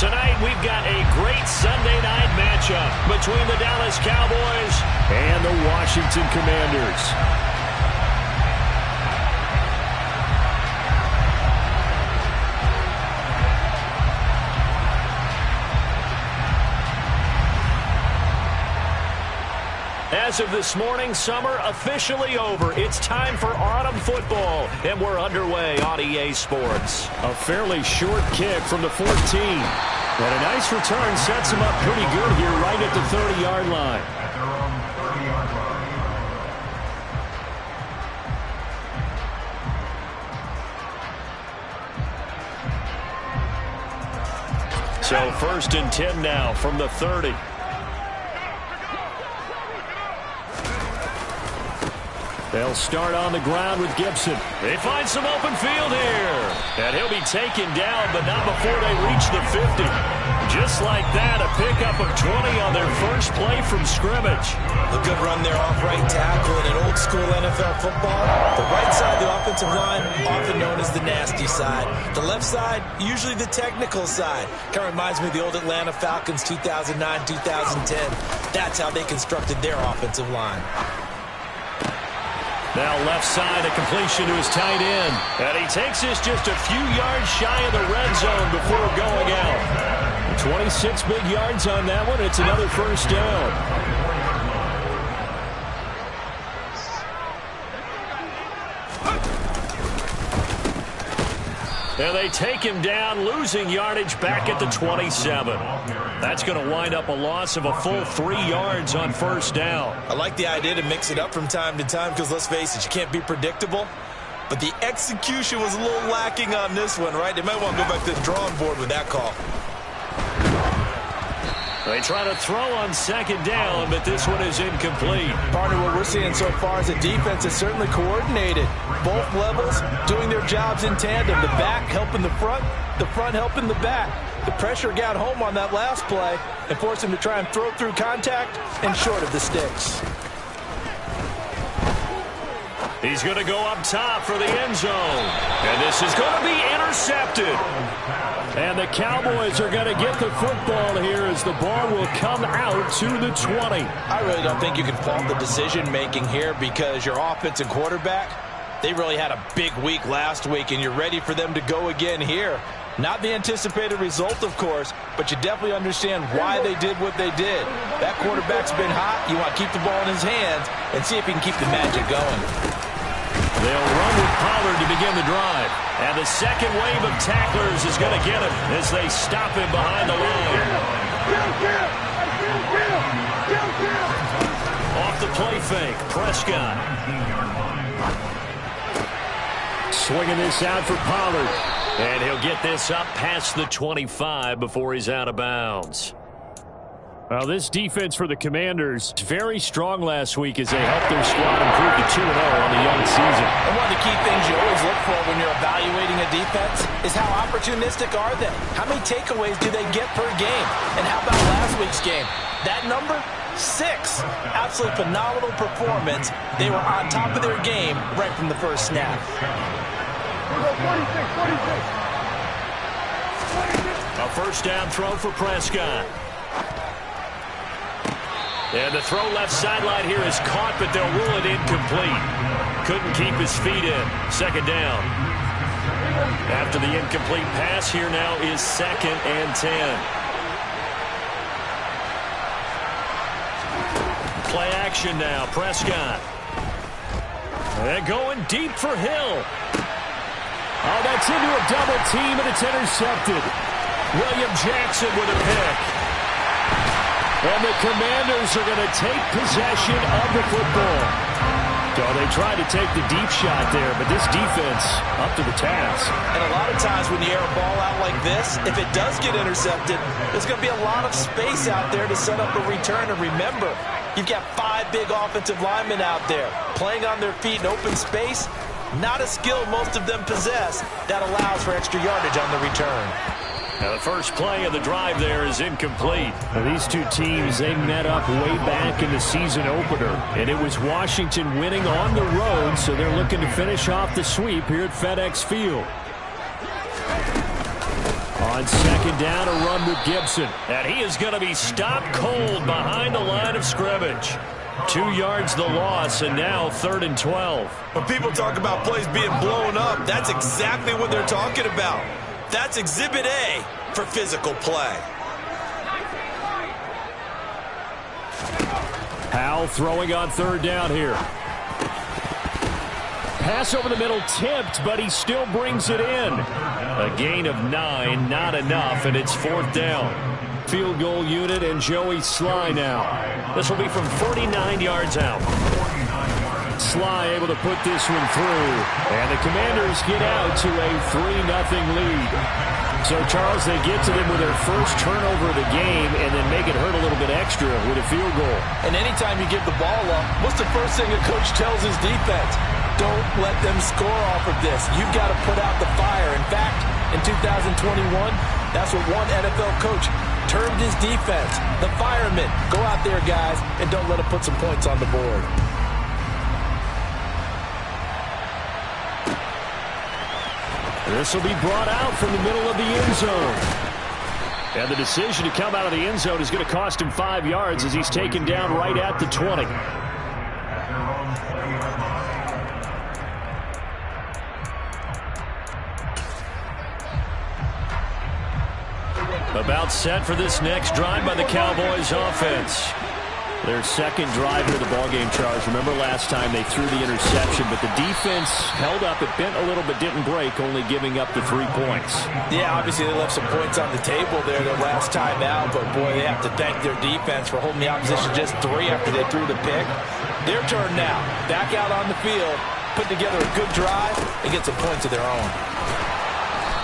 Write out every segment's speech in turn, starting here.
Tonight, we've got a great Sunday night matchup between the Dallas Cowboys and the Washington Commanders. As of this morning, summer officially over. It's time for autumn football, and we're underway on EA Sports. A fairly short kick from the 14. And a nice return sets him up pretty good here right at the 30-yard line. So 1st and 10 now from the 30. They'll start on the ground with Gibson. They find some open field here. And he'll be taken down, but not before they reach the 50. Just like that, a pickup of 20 on their first play from scrimmage. A good run there off right tackle in an old-school NFL football. The right side of the offensive line, often known as the nasty side. The left side, usually the technical side. Kind of reminds me of the old Atlanta Falcons 2009-2010. That's how they constructed their offensive line. Now left side, a completion to his tight end. And he takes this just a few yards shy of the red zone before going out. 26 big yards on that one. It's another first down. And they take him down, losing yardage back at the 27. That's going to wind up a loss of a full 3 yards on first down. I like the idea to mix it up from time to time because, let's face it, you can't be predictable. But the execution was a little lacking on this one, right? They might want to go back to the drawing board with that call. They try to throw on second down, but this one is incomplete. Partner, what we're seeing so far is a defense is certainly coordinated. Both levels doing their jobs in tandem. The back helping the front helping the back. The pressure got home on that last play and forced him to try and throw through contact and short of the sticks. He's going to go up top for the end zone. And this is going to be intercepted. And the Cowboys are going to get the football here as the ball will come out to the 20. I really don't think you can fault the decision-making here because your offensive quarterback, they really had a big week last week, and you're ready for them to go again here. Not the anticipated result, of course, but you definitely understand why they did what they did. That quarterback's been hot. You want to keep the ball in his hands and see if he can keep the magic going. They'll run with Pollard to begin the drive. And the second wave of tacklers is going to get him as they stop him behind the line. Off the play fake, Prescott. Swinging this out for Pollard. And he'll get this up past the 25 before he's out of bounds. Well, this defense for the Commanders is very strong last week as they helped their squad improve to 2-0 on the young season. And one of the key things you always look for when you're evaluating a defense is how opportunistic are they? How many takeaways do they get per game? And how about last week's game? That number? 6. Absolutely phenomenal performance. They were on top of their game right from the first snap. 46. A first down throw for Prescott. And the throw left sideline here is caught, but they'll rule it incomplete. Couldn't keep his feet in. Second down. After the incomplete pass, here now is 2nd and 10. Play action now. Prescott. And going deep for Hill. Oh, that's into a double team, and it's intercepted. William Jackson with a pick. And the Commanders are going to take possession of the football. So they tried to take the deep shot there, but this defense up to the task. And a lot of times when you air a ball out like this, if it does get intercepted, there's going to be a lot of space out there to set up a return. And remember, you've got 5 big offensive linemen out there playing on their feet in open space. Not a skill most of them possess that allows for extra yardage on the return. Now the first play of the drive there is incomplete. Now these two teams, they met up way back in the season opener. And it was Washington winning on the road, so they're looking to finish off the sweep here at FedEx Field. On On second down, a run with Gibson. And he is going to be stopped cold behind the line of scrimmage. 2 yards the loss, and now 3rd and 12. When people talk about plays being blown up, that's exactly what they're talking about. That's Exhibit A for physical play. Howell throwing on 3rd down here. Pass over the middle tipped, but he still brings it in. A gain of 9, not enough, and it's 4th down. Field goal unit and Joey Sly now. This will be from 49 yards out. Sly able to put this one through, and the Commanders get out to a 3-0 lead. So, Charles, they get to them with their first turnover of the game and then make it hurt a little bit extra with a field goal. And anytime you give the ball up, what's the first thing a coach tells his defense? Don't let them score off of this. You've got to put out the fire. In fact, in 2021, that's what one NFL coach termed his defense. The firemen. Go out there, guys, and don't let them put some points on the board. This will be brought out from the middle of the end zone. And the decision to come out of the end zone is going to cost him 5 yards as he's taken down right at the 20. About set for this next drive by the Cowboys offense. Their second drive of the ballgame, Charles. Remember last time they threw the interception, but the defense held up. It bent a little but didn't break, only giving up the 3 points. Yeah, obviously they left some points on the table there the last time out, but boy, they have to thank their defense for holding the opposition just 3 after they threw the pick. Their turn now. Back out on the field, put together a good drive, and get some points of their own.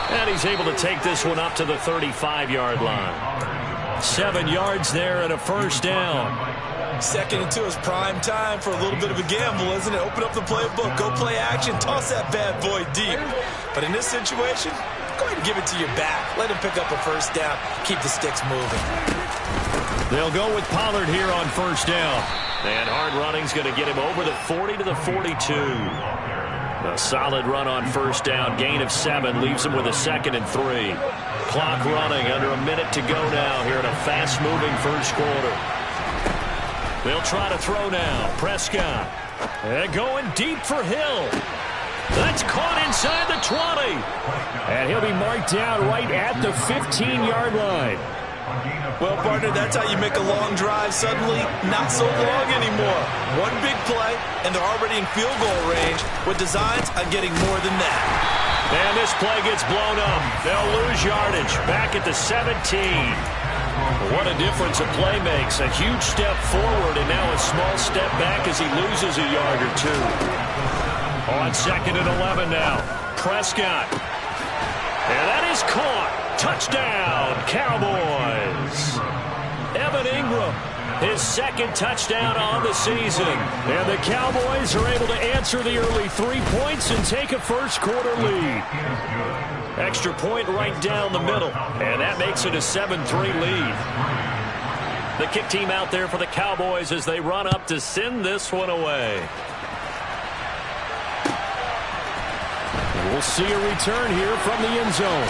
And he's able to take this one up to the 35-yard line. 7 yards there and a first down. 2nd and 2 is prime time for a little bit of a gamble, isn't it? Open up the playbook, go play action, toss that bad boy deep. But in this situation, go ahead and give it to your back. Let him pick up a first down. Keep the sticks moving. They'll go with Pollard here on first down. And hard running's going to get him over the 40 to the 42. A solid run on first down. Gain of 7 leaves him with a 2nd and 3. Clock running, under a minute to go now here in a fast-moving first quarter. They'll try to throw now. Prescott. And going deep for Hill. That's caught inside the 20. And he'll be marked down right at the 15-yard line. Well, partner, that's how you make a long drive suddenly not so long anymore. One big play, and they're already in field goal range with designs on getting more than that. And this play gets blown up. They'll lose yardage back at the 17. What a difference a play makes. A huge step forward and now a small step back as he loses a yard or 2. On 2nd and 11 now. Prescott. And that is caught. Touchdown, Cowboys. Evan Ingram, his 2nd touchdown on the season. And the Cowboys are able to answer the early 3 points and take a first quarter lead. Extra point right down the middle. And that makes it a 7-3 lead. The kick team out there for the Cowboys as they run up to send this one away. We'll see a return here from the end zone.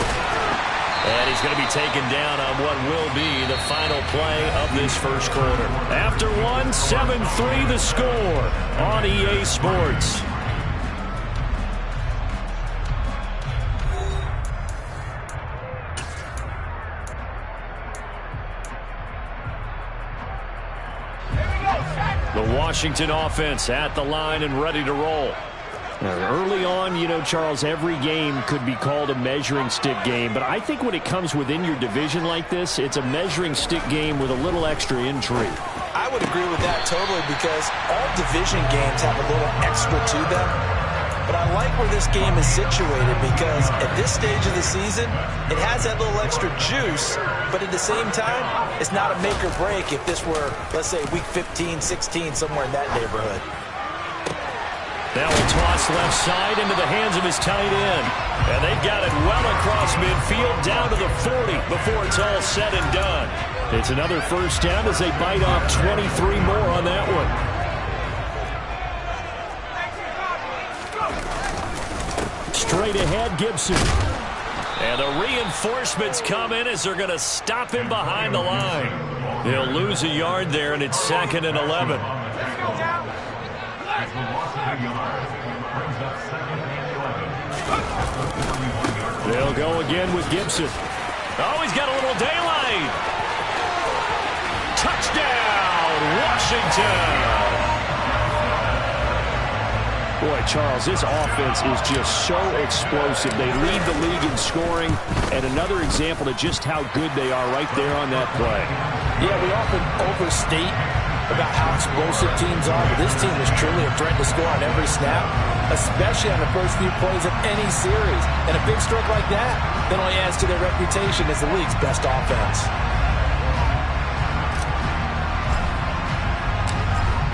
And he's going to be taken down on what will be the final play of this first quarter. After 1, 7-3 the score on EA Sports. The Washington offense at the line and ready to roll. Early on, you know, Charles, every game could be called a measuring stick game, but I think when it comes within your division like this, it's a measuring stick game with a little extra intrigue. I would agree with that totally because all division games have a little extra to them. But I like where this game is situated because at this stage of the season, it has that little extra juice, but at the same time, it's not a make or break if this were, let's say, week 15, 16, somewhere in that neighborhood. Now a toss left side into the hands of his tight end. And they've got it well across midfield down to the 40 before it's all said and done. It's another first down as they bite off 23 more on that one. Straight ahead, Gibson. And the reinforcements come in as they're going to stop him behind the line. He'll lose a yard there, and it's 2nd and 11. They'll go again with Gibson. Oh, he's got a little daylight. Touchdown, Washington. Boy, Charles, this offense is just so explosive. They lead the league in scoring, and another example of just how good they are right there on that play. Yeah, we often overstate about how explosive teams are, but this team is truly a threat to score on every snap, especially on the first few plays of any series. And a big stroke like that only adds to their reputation as the league's best offense.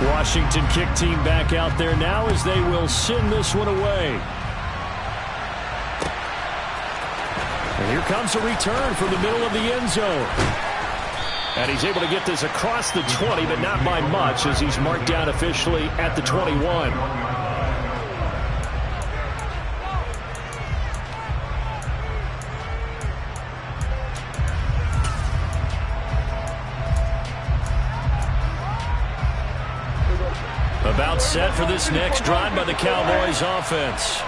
Washington kick team back out there now as they will send this one away. And here comes a return from the middle of the end zone. And he's able to get this across the 20, but not by much as he's marked down officially at the 21. About set for this next drive by the Cowboys offense.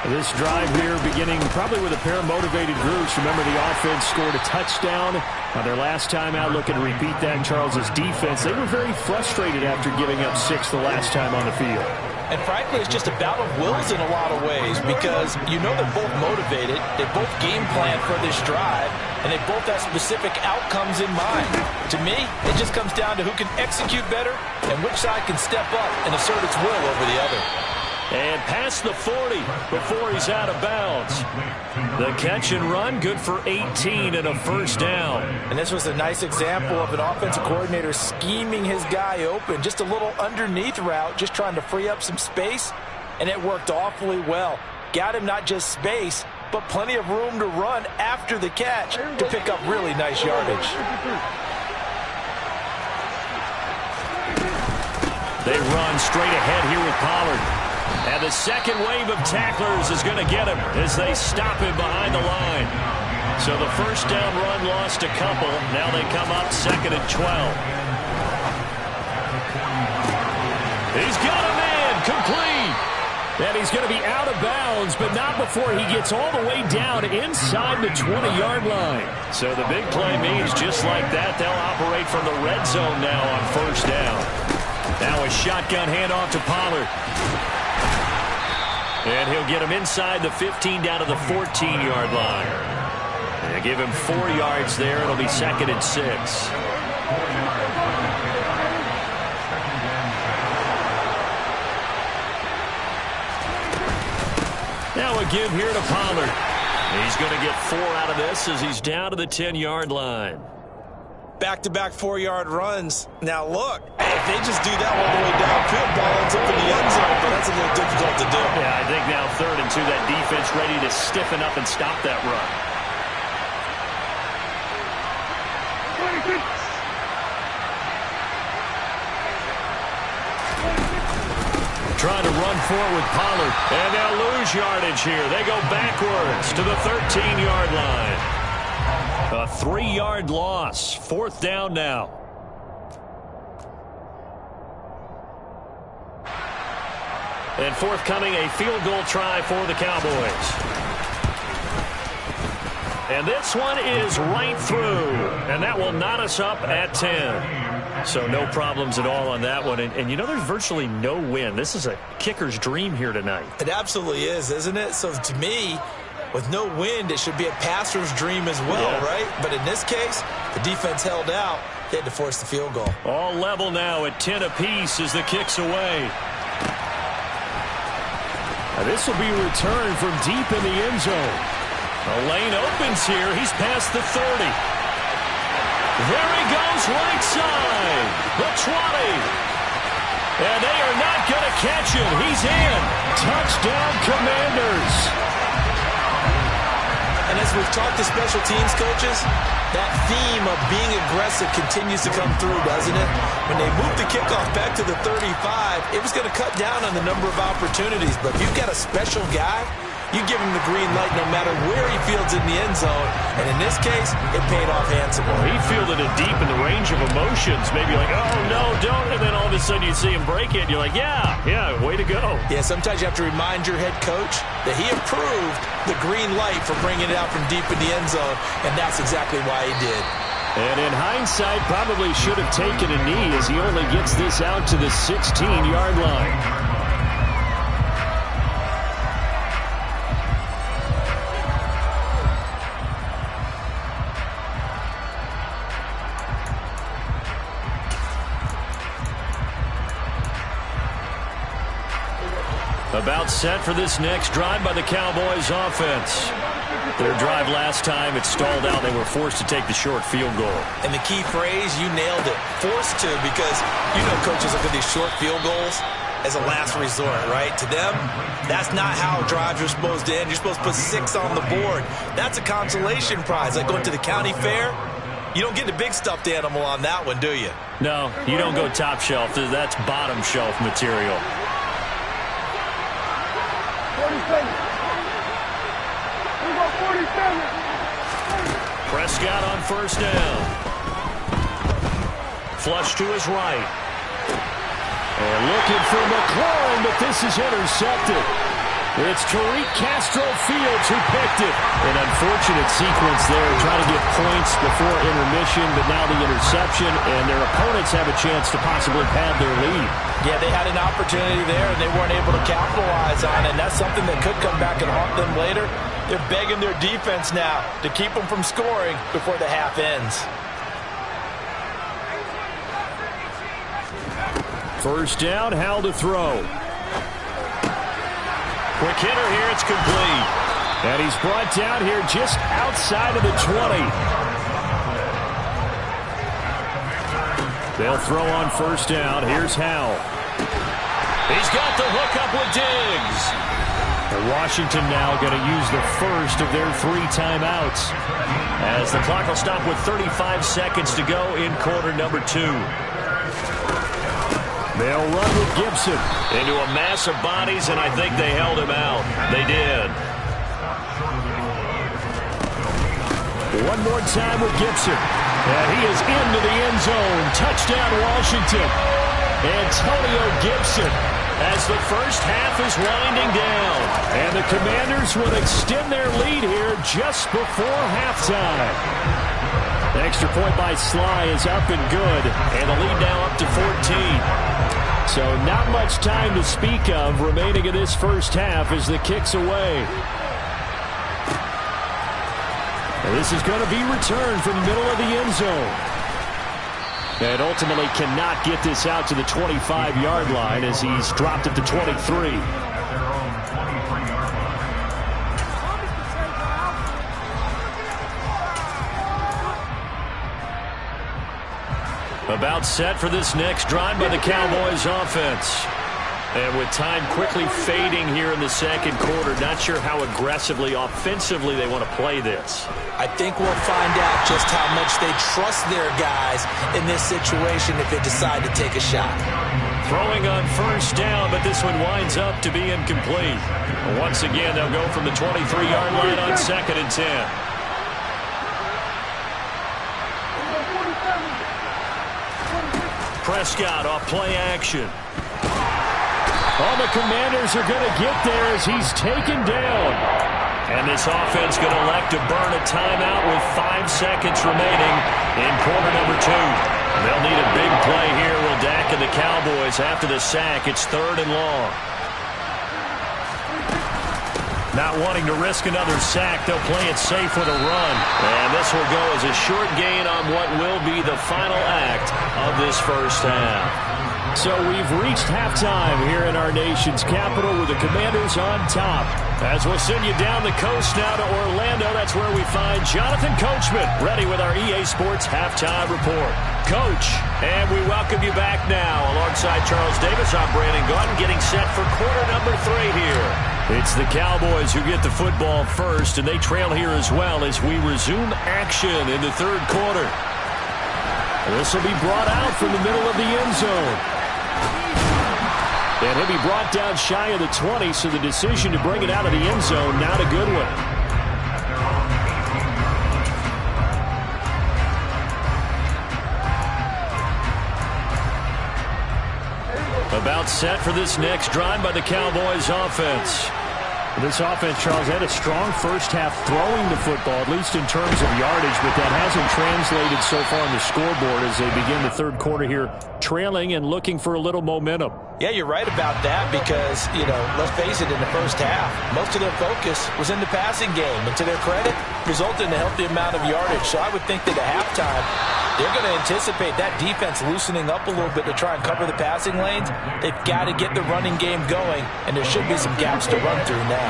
This drive here beginning probably with a pair of motivated groups. Remember, the offense scored a touchdown on their last time out. Looking to repeat that. Charles's defense, they were very frustrated after giving up 6 the last time on the field. And frankly, it's just a bout of wills in a lot of ways because you know they're both motivated. They both game plan for this drive, and they both have specific outcomes in mind. To me, it just comes down to who can execute better and which side can step up and assert its will over the other. And past the 40 before he's out of bounds. The catch and run, good for 18 and a first down. And this was a nice example of an offensive coordinator scheming his guy open. Just a little underneath route, just trying to free up some space, and it worked awfully well. Got him not just space, but plenty of room to run after the catch to pick up really nice yardage. They run straight ahead here with Pollard. And the second wave of tacklers is going to get him as they stop him behind the line. So the first down run lost a couple. Now they come up 2nd and 12. He's got a man complete. And he's going to be out of bounds, but not before he gets all the way down inside the 20-yard line. So the big play means just like that, they'll operate from the red zone now on first down. Now a shotgun handoff to Pollard. And he'll get him inside the 15 down to the 14-yard line. They give him 4 yards there. It'll be 2nd and 6. Now a give here to Pollard. He's going to get 4 out of this as he's down to the 10-yard line. Back-to-back 4-yard runs. Now look, if they just do that all the way downfield, ball ends up in the end zone, but that's a little difficult to do. Yeah, I think now 3rd and 2, that defense ready to stiffen up and stop that run. Trying to run forward with Pollard, and they'll lose yardage here. They go backwards to the 13-yard line. A 3-yard loss. 4th down now. And forthcoming, a field goal try for the Cowboys. And this one is right through. And that will knot us up at 10. So no problems at all on that one. And you know, there's virtually no wind. This is a kicker's dream here tonight. It absolutely is, isn't it? So to me, with no wind, it should be a passer's dream as well, right? But in this case, the defense held out. They had to force the field goal. All level now at 10 apiece as the kick's away. Now this will be returned from deep in the end zone. A lane opens here. He's past the 30. There he goes right side. The 20. And they are not going to catch him. He's in. Touchdown, Commanders. And as we've talked to special teams coaches, that theme of being aggressive continues to come through, doesn't it? When they moved the kickoff back to the 35, it was going to cut down on the number of opportunities. But if you've got a special guy, You give him the green light no matter where he fields in the end zone. And in this case, it paid off handsomely. He fielded it deep in the range of emotions. Maybe like, oh, no, don't. And then all of a sudden you see him break it. And you're like, yeah, way to go. Yeah, sometimes you have to remind your head coach that he approved the green light for bringing it out from deep in the end zone. And that's exactly why he did. And in hindsight, probably should have taken a knee as he only gets this out to the 16-yard line. About set for this next drive by the Cowboys offense. Their drive last time, it stalled out. They were forced to take the short field goal. And the key phrase, you nailed it. Forced to, because you know coaches look at these short field goals as a last resort, right? To them, that's not how drives are supposed to end. You're supposed to put 6 on the board. That's a consolation prize. Like going to the county fair, you don't get the big stuffed animal on that one, do you? No, you don't go top shelf. That's bottom shelf material. Prescott on first down. Flush to his right. And looking for McLaurin, but this is intercepted. It's Tariq Castro Fields who picked it. An unfortunate sequence there, trying to get points before intermission, but now the interception, and their opponents have a chance to possibly pad their lead. Yeah, they had an opportunity there, and they weren't able to capitalize on it, and that's something that could come back and haunt them later. They're begging their defense now to keep them from scoring before the half ends. First down, Howell to throw. Quick hitter here, it's complete. And he's brought down here just outside of the 20. They'll throw on first down. Here's Howell. He's got the hook up with Diggs. And Washington now going to use the first of their 3 timeouts, as the clock will stop with 35 seconds to go in quarter number 2. They'll run with Gibson into a mass of bodies, and I think they held him out. They did. One more time with Gibson. And he is into the end zone. Touchdown, Washington. Antonio Gibson, as the first half is winding down. And the Commanders will extend their lead here just before halftime. The extra point by Sly is up and good. And the lead now up to 14. So not much time to speak of remaining in this first half as the kick's away. And this is going to be returned from the middle of the end zone. And ultimately cannot get this out to the 25-yard line as he's dropped at the 23. About set for this next drive by the Cowboys offense. And with time quickly fading here in the second quarter, not sure how aggressively, offensively they want to play this. I think we'll find out just how much they trust their guys in this situation if they decide to take a shot. Throwing on first down, but this one winds up to be incomplete. Once again, they'll go from the 23-yard line on 2nd and 10. Prescott off play action. Oh, the Commanders are going to get there as he's taken down. And this offense going to elect to burn a timeout with 5 seconds remaining in quarter number 2. They'll need a big play here. Will Dak and the Cowboys after the sack. It's 3rd and long. Not wanting to risk another sack, they'll play it safe with a run. And this will go as a short gain on what will be the final act of this first half. So we've reached halftime here in our nation's capital with the Commanders on top. As we'll send you down the coast now to Orlando, that's where we find Jonathan Coachman ready with our EA Sports Halftime Report. Coach, and we welcome you back now. Alongside Charles Davis, I'm Brandon Gaudin, getting set for quarter number 3 here. It's the Cowboys who get the football first, and they trail here as well as we resume action in the 3rd quarter. This will be brought out from the middle of the end zone. And he'll be brought down shy of the 20, so the decision to bring it out of the end zone, not a good one. About set for this next drive by the Cowboys offense. This offense, Charles, had a strong first half throwing the football, at least in terms of yardage, but that hasn't translated so far on the scoreboard as they begin the third quarter here, trailing and looking for a little momentum. Yeah, you're right about that because, let's face it, in the first half, most of their focus was in the passing game. And to their credit, resulted in a healthy amount of yardage. So I would think that at halftime, they're going to anticipate that defense loosening up a little bit to try and cover the passing lanes. They've got to get the running game going, and there should be some gaps to run through now.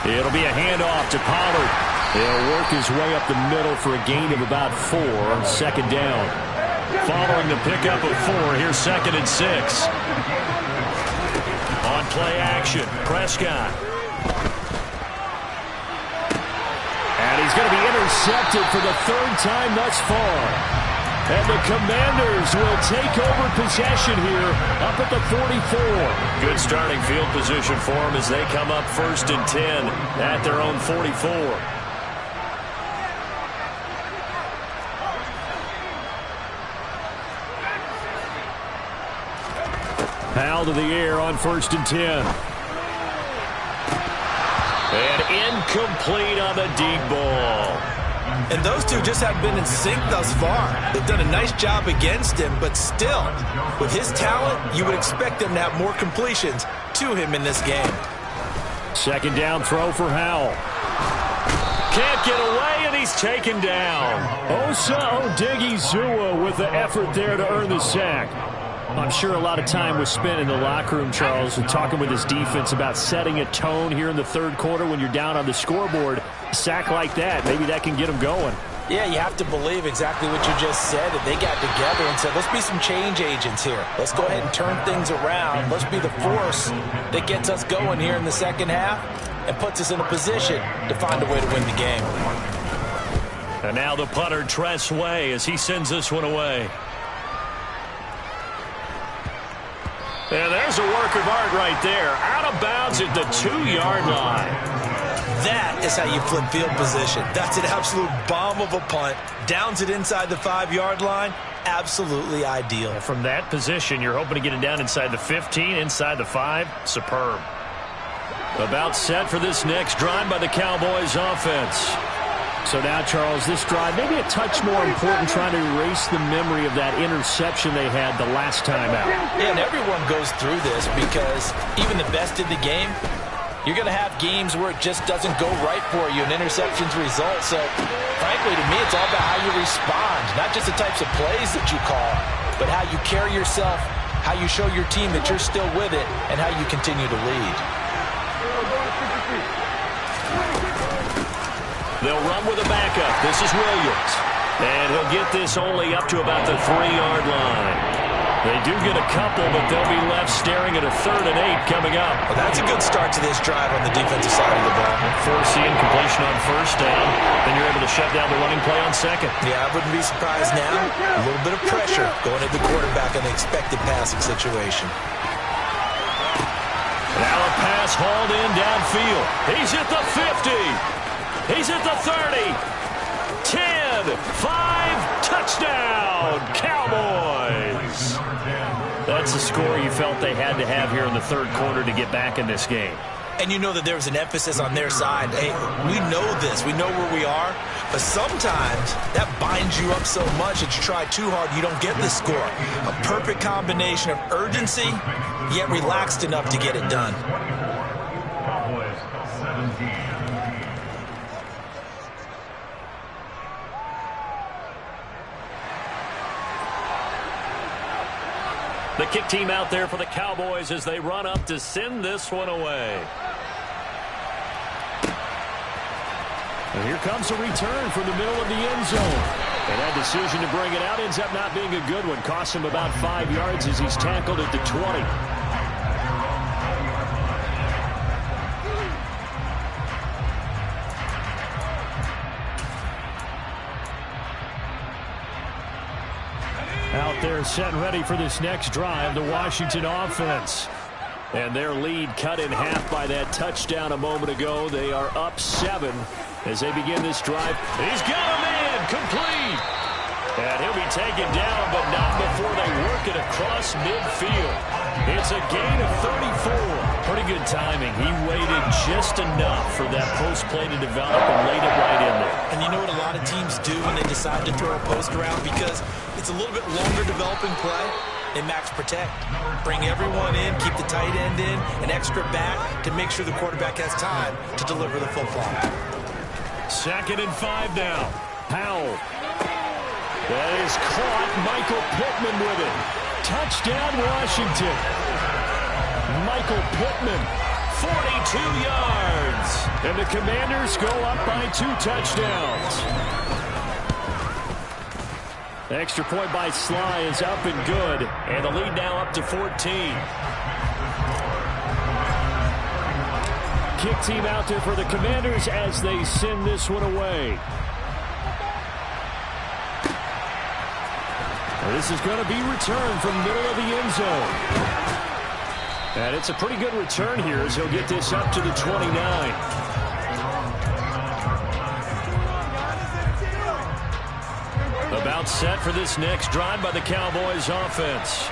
It'll be a handoff to Pollard. He'll work his way up the middle for a gain of about 4 on second down. Following the pickup of 4, here's 2nd and 6. On play action, Prescott. And he's going to be intercepted for the 3rd time thus far. And the Commanders will take over possession here up at the 44. Good starting field position for them as they come up 1st and 10 at their own 44. Powell to the air on 1st and 10. And incomplete on the deep ball. And those two just have been in sync thus far. They've done a nice job against him, but still, with his talent, you would expect them to have more completions to him in this game. 2nd down throw for Howell. Can't get away, and he's taken down. Osa Odighizuwa with the effort there to earn the sack. I'm sure a lot of time was spent in the locker room, Charles, and talking with his defense about setting a tone here in the 3rd quarter when you're down on the scoreboard. A sack like that, maybe that can get them going. Yeah, you have to believe exactly what you just said, that they got together and said, let's be some change agents here. Let's go ahead and turn things around. Let's be the force that gets us going here in the second half and puts us in a position to find a way to win the game. And now the punter, Tress Way, as he sends this one away. And there's a work of art right there. Out of bounds at the 2-yard line. That is how you flip field position. That's an absolute bomb of a punt. Downs it inside the 5-yard line. Absolutely ideal. And from that position, you're hoping to get it down inside the 15, inside the 5. Superb. About set for this next drive by the Cowboys offense. So now, Charles, this drive maybe a touch more important, trying to erase the memory of that interception they had the last time out. Yeah, and everyone goes through this because even the best in the game, you're going to have games where it just doesn't go right for you, and interceptions result. So, frankly, to me, it's all about how you respond, not just the types of plays that you call, but how you carry yourself, how you show your team that you're still with it, and how you continue to lead. They'll run with a backup. This is Williams. And he'll get this only up to about the 3-yard line. They do get a couple, but they'll be left staring at a 3rd and 8 coming up. Well, that's a good start to this drive on the defensive side of the ball. Force the incompletion on 1st down. Then you're able to shut down the running play on 2nd. Yeah, I wouldn't be surprised now. A little bit of pressure going at the quarterback in the expected passing situation. Now a pass hauled in downfield. He's at the 50. He's at the 30, 10, 5, touchdown, Cowboys. That's the score you felt they had to have here in the 3rd quarter to get back in this game. And you know that there was an emphasis on their side. Hey, we know this. We know where we are. But sometimes that binds you up so much that you try too hard, you don't get the score. A perfect combination of urgency, yet relaxed enough to get it done. The kick team out there for the Cowboys as they run up to send this one away. And here comes a return from the middle of the end zone. And that decision to bring it out ends up not being a good one. Costs him about 5 yards as he's tackled at the 20. Out They're set and ready for this next drive, the Washington offense. And their lead cut in half by that touchdown a moment ago. They are up 7 as they begin this drive. He's got a man complete. And he'll be taken down, but not before they work it across midfield. It's a gain of 34. Pretty good timing. He waited just enough for that post play to develop and laid it right in there. And you know what a lot of teams do when they decide to throw a post around? Because it's a little bit longer developing play. They max protect. Bring everyone in, keep the tight end in, an extra back to make sure the quarterback has time to deliver the football. 2nd and 5 now. Powell. That is caught. Michael Pittman with it. Touchdown, Washington. Michael Pittman, 42 yards. And the Commanders go up by 2 touchdowns. The extra point by Sly is up and good. And the lead now up to 14. Kick team out there for the Commanders as they send this one away. This is going to be returned from the middle of the end zone. And it's a pretty good return here as he'll get this up to the 29. About set for this next drive by the Cowboys offense.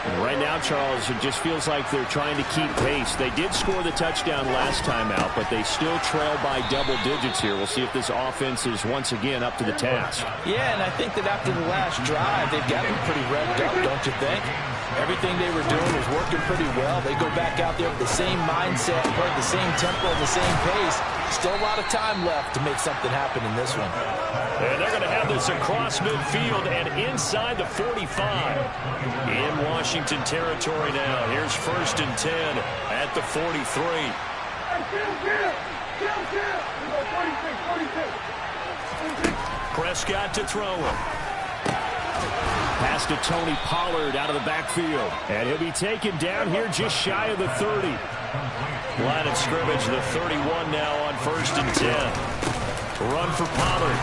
And right now, Charles, it just feels like they're trying to keep pace. They did score the touchdown last time out, but they still trail by double digits here. We'll see if this offense is once again up to the task. Yeah, and I think that after the last drive, they've got them pretty revved up, don't you think? Everything they were doing was working pretty well. They go back out there with the same mindset, play the same tempo, the same pace. Still a lot of time left to make something happen in this one. And they're going to have this across midfield and inside the 45. In Washington territory now. Here's 1st and 10 at the 43. Prescott to throw him. Pass to Tony Pollard out of the backfield. And he'll be taken down here just shy of the 30. Line of scrimmage, the 31 now on 1st and 10. Run for Pollard.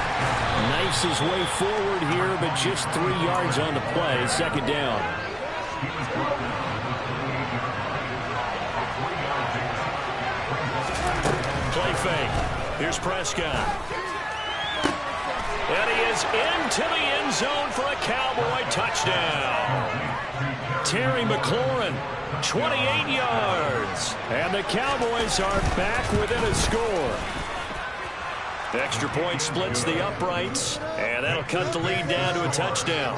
Knifes his way forward here, but just 3 yards on the play. 2nd down. Play fake. Here's Prescott. And he is into the end zone for a Cowboy touchdown. Terry McLaurin, 28 yards. And the Cowboys are back within a score. Extra point splits the uprights, and that'll cut the lead down to a touchdown.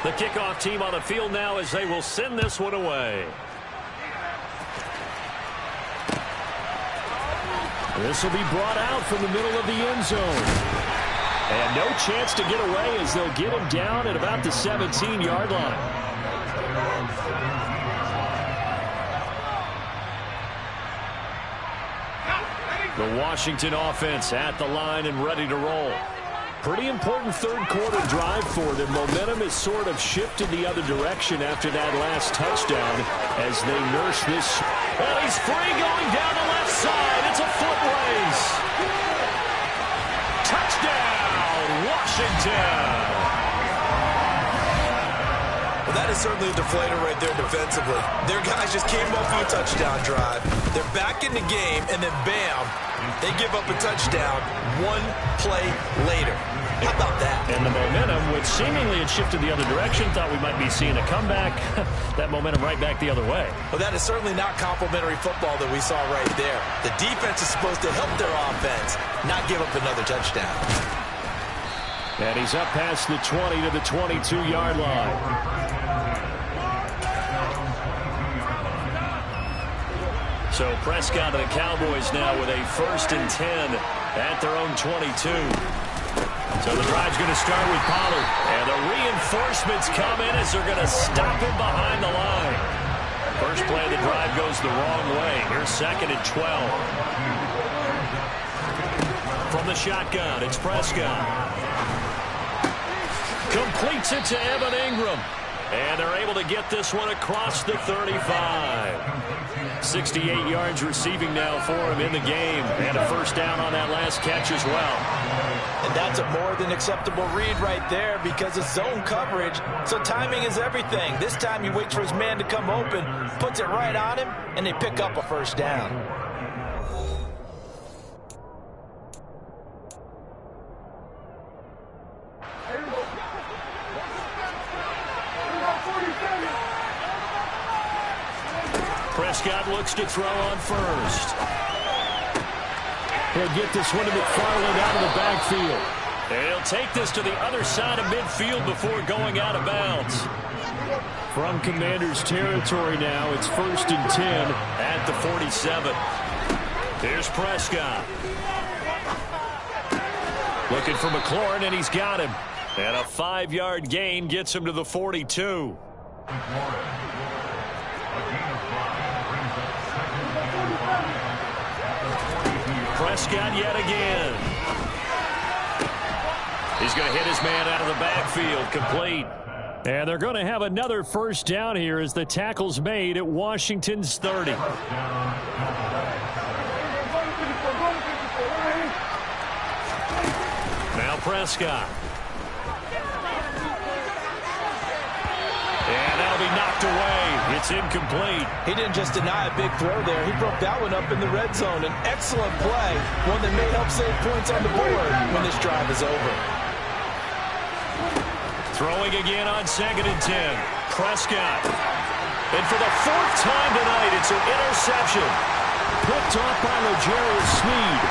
The kickoff team on the field now as they will send this one away. This will be brought out from the middle of the end zone. And no chance to get away as they'll get him down at about the 17-yard line. The Washington offense at the line and ready to roll. Pretty important 3rd quarter drive for them. Momentum has sort of shifted the other direction after that last touchdown as they nurse this. And he's free going down the left side. It's a foot race. Touchdown, Washington. Well, that is certainly a deflator right there defensively. Their guys just came off of a touchdown drive. They're back in the game, and then bam, they give up a touchdown 1 play later. How about that? And the momentum, which seemingly had shifted the other direction, thought we might be seeing a comeback. That momentum right back the other way. Well, that is certainly not complimentary football that we saw right there. The defense is supposed to help their offense, not give up another touchdown. And he's up past the 20 to the 22-yard line. So Prescott and the Cowboys now with a 1st and 10 at their own 22. So the drive's going to start with Pollard. And the reinforcements come in as they're going to stop him behind the line. First play of the drive goes the wrong way. Here's 2nd and 12. From the shotgun, it's Prescott. Completes it to Evan Ingram. And they're able to get this one across the 35. 68 yards receiving now for him in the game. And a first down on that last catch as well. And that's a more than acceptable read right there because it's zone coverage, so timing is everything. This time he waits for his man to come open, puts it right on him, and they pick up a first down. Prescott looks to throw on first. He'll get this one to McFarland out of the backfield. And he'll take this to the other side of midfield before going out of bounds. From Commanders territory now, it's 1st and 10 at the 47. Here's Prescott. Looking for McLaurin, and he's got him. And a 5-yard gain gets him to the 42. Prescott yet again. He's going to hit his man out of the backfield, complete. And they're going to have another first down here as the tackle's made at Washington's 30. Now Prescott. And that'll be knocked away. It's incomplete. He didn't just deny a big throw there. He broke that one up in the red zone. An excellent play, one that may help save points on the board when this drive is over. Throwing again on 2nd and 10. Prescott. And for the 4th time tonight, it's an interception. Picked off by L'Jarius Sneed.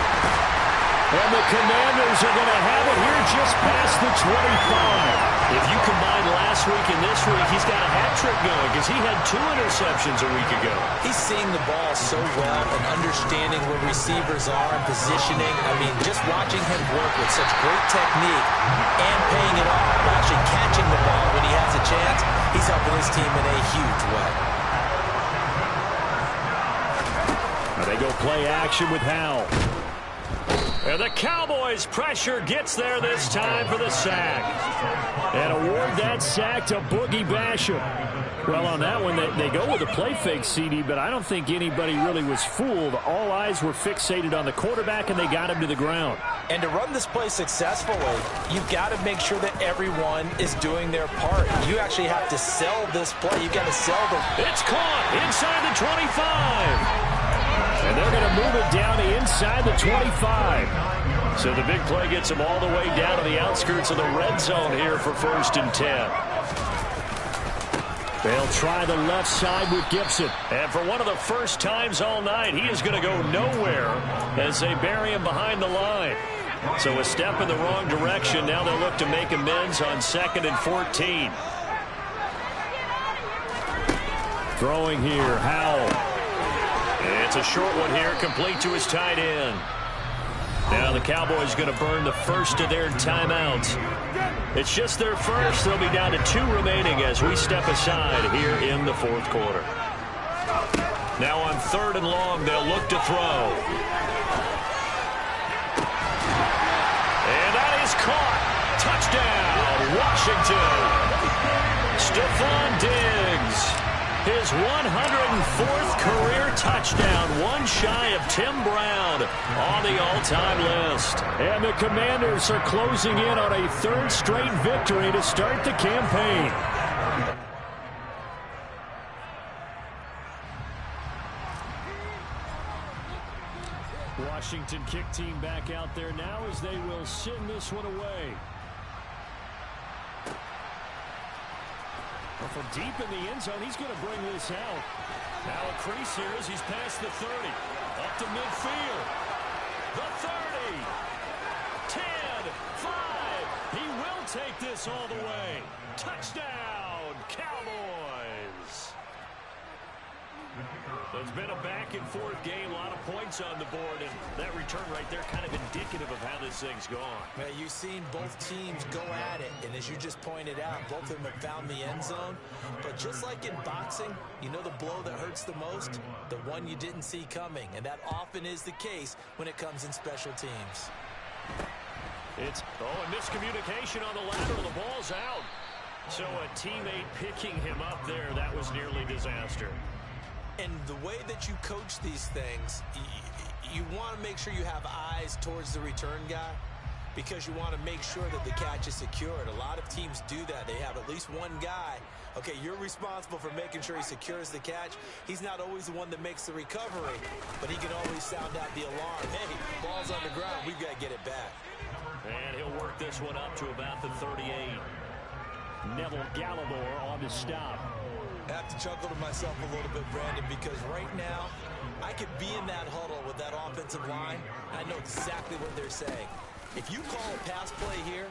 And the Commanders are going to have it here just past the 25. If you combine last week and this week, he's got a hat trick going because he had 2 interceptions a week ago. He's seeing the ball so well and understanding where receivers are and positioning. I mean, just watching him work with such great technique and paying it off by actually catching the ball when he has a chance, he's helping his team in a huge way. Now they go play action with Howell. And the Cowboys pressure gets there this time for the sack. And award that sack to Boogie Basham. Well, on that one, they go with a play fake, CD, but I don't think anybody really was fooled. All eyes were fixated on the quarterback, and they got him to the ground. And to run this play successfully, you've got to make sure that everyone is doing their part. You actually have to sell this play. You've got to sell the... It's caught inside the 25. And they're going to move it down to inside the 25. So the big play gets them all the way down to the outskirts of the red zone here for 1st and 10. They'll try the left side with Gibson. And for one of the first times all night, he is going to go nowhere as they bury him behind the line. So a step in the wrong direction. Now they'll look to make amends on 2nd and 14. Throwing here, Howell. It's a short one here, complete to his tight end. Now the Cowboys going to burn the first of their timeouts. It's just their first. They'll be down to 2 remaining as we step aside here in the 4th quarter. Now on 3rd and long, they'll look to throw. And that is caught. Touchdown, Washington. Stephon Diggs. His 104th career touchdown, one shy of Tim Brown on the all-time list. And the Commanders are closing in on a 3rd straight victory to start the campaign. Washington kick team back out there now as they will send this one away. From deep in the end zone, he's going to bring this out. Now a crease here as he's past the 30. Up to midfield. The 30. 10. 5. He will take this all the way. Touchdown, Cowboys. So it's been a back-and-forth game, a lot of points on the board, and that return right there kind of indicative of how this thing's gone. Well, you've seen both teams go at it, and as you just pointed out, both of them have found the end zone. But just like in boxing, you know the blow that hurts the most? The one you didn't see coming, and that often is the case when it comes in special teams. It's, and miscommunication on the lateral. The ball's out. So a teammate picking him up there, that was nearly disaster. And the way that you coach these things, you want to make sure you have eyes towards the return guy because you want to make sure that the catch is secured. A lot of teams do that. They have at least one guy. Okay, you're responsible for making sure he secures the catch. He's not always the one that makes the recovery, but he can always sound out the alarm. Hey, ball's on the ground. We've got to get it back. And he'll work this one up to about the 38. Neville Gallimore on the stop. I have to chuckle to myself a little bit, Brandon, because right now I could be in that huddle with that offensive line. I know exactly what they're saying. If you call a pass play here,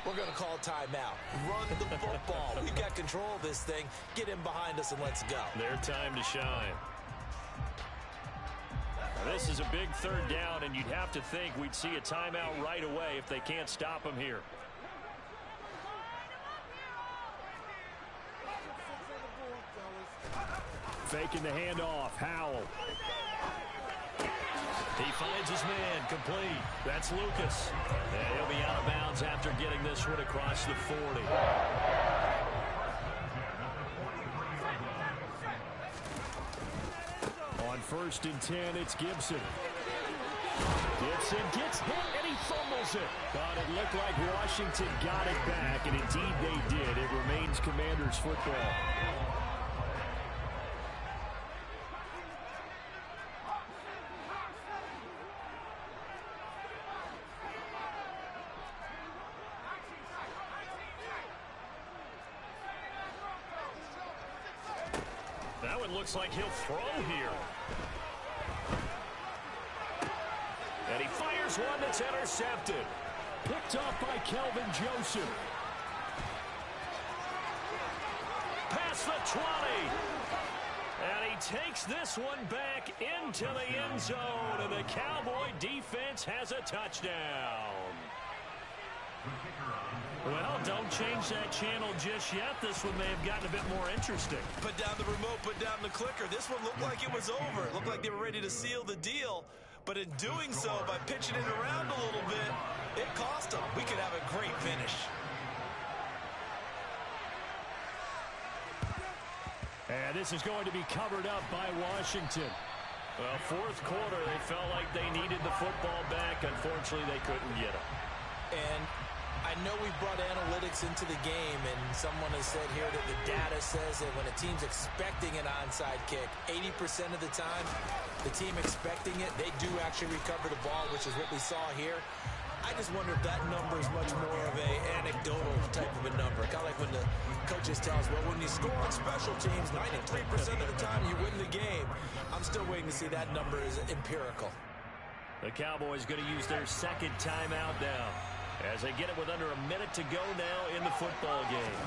we're going to call timeout. Run the football. We've got control of this thing. Get in behind us and let's go. Their time to shine. Now, this is a big third down, and you'd have to think we'd see a timeout right away if they can't stop him here. Faking the handoff. Howell. He finds his man. Complete. That's Lucas. And he'll be out of bounds after getting this one across the 40. On 1st and 10, it's Gibson. Gibson gets hit, and he fumbles it. But it looked like Washington got it back, and indeed they did. It remains Commanders football. That one looks like he'll throw here. And he fires one that's intercepted. Picked off by Kelvin Joseph. Past the 20. And he takes this one back into the end zone. And the Cowboy defense has a touchdown. Well, don't change that channel just yet. This one may have gotten a bit more interesting. Put down the remote, put down the clicker. This one looked like it was over. It looked like they were ready to seal the deal. But in doing so, by pitching it around a little bit, it cost them. We could have a great finish. And this is going to be covered up by Washington. Well, 4th quarter, they felt like they needed the football back. Unfortunately, they couldn't get it. And I know we brought analytics into the game, and someone has said here that the data says that when a team's expecting an onside kick, 80% of the time, the team expecting it, they do actually recover the ball, which is what we saw here. I just wonder if that number is much more of a anecdotal type of a number. Kind of like when the coaches tell us, well, when you score on special teams, 93% of the time you win the game. I'm still waiting to see that number is empirical. The Cowboys going to use their 2nd timeout now, as they get it with under a minute to go now in the football game.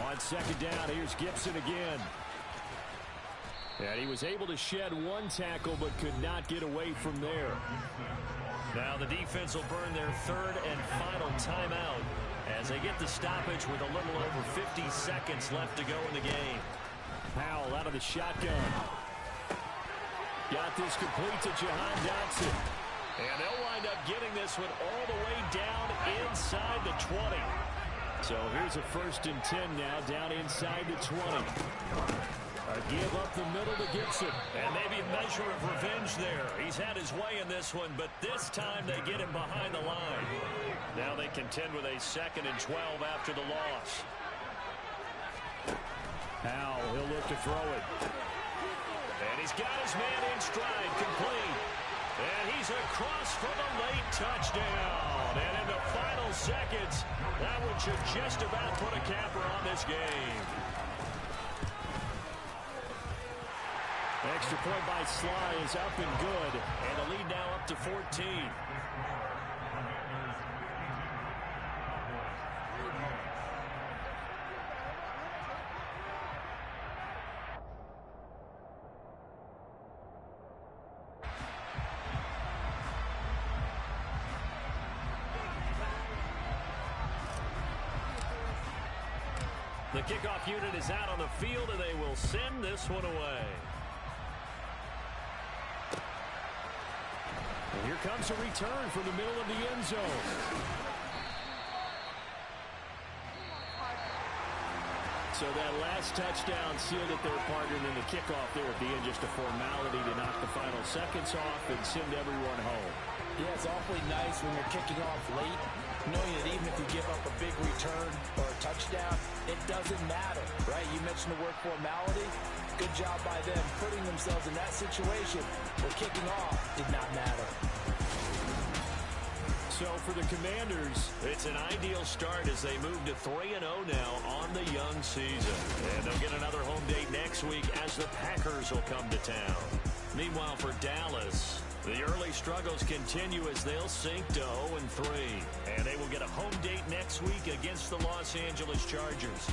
On 2nd down, here's Gibson again. And he was able to shed one tackle, but could not get away from there. Now the defense will burn their 3rd and final timeout as they get the stoppage with a little over 50 seconds left to go in the game. Powell out of the shotgun. Got this complete to Jahan Dotson. And they'll wind up getting this one all the way down inside the 20. So here's a 1st and 10 now, down inside the 20. A give up the middle to Gibson. And maybe a measure of revenge there. He's had his way in this one, but this time they get him behind the line. Now they contend with a 2nd and 12 after the loss. Powell, he'll look to throw it. And he's got his man in stride, complete. And he's across for the late touchdown. And in the final seconds, that one should just about put a capper on this game. Extra point by Sly is up and good. And the lead now up to 14. The kickoff unit is out on the field, and they will send this one away. And here comes a return from the middle of the end zone. So that last touchdown sealed it their partner in the kickoff there at the end. Just a formality to knock the final seconds off and send everyone home. Yeah, it's awfully nice when you're kicking off late, knowing that even if you give up a big return or a touchdown, it doesn't matter, right? You mentioned the word formality. Good job by them putting themselves in that situation where kicking off did not matter. So for the Commanders, it's an ideal start as they move to 3-0 now on the young season. And they'll get another home date next week as the Packers will come to town. Meanwhile, for Dallas, the early struggles continue as they'll sink to 0-3. And they will get a home date next week against the Los Angeles Chargers.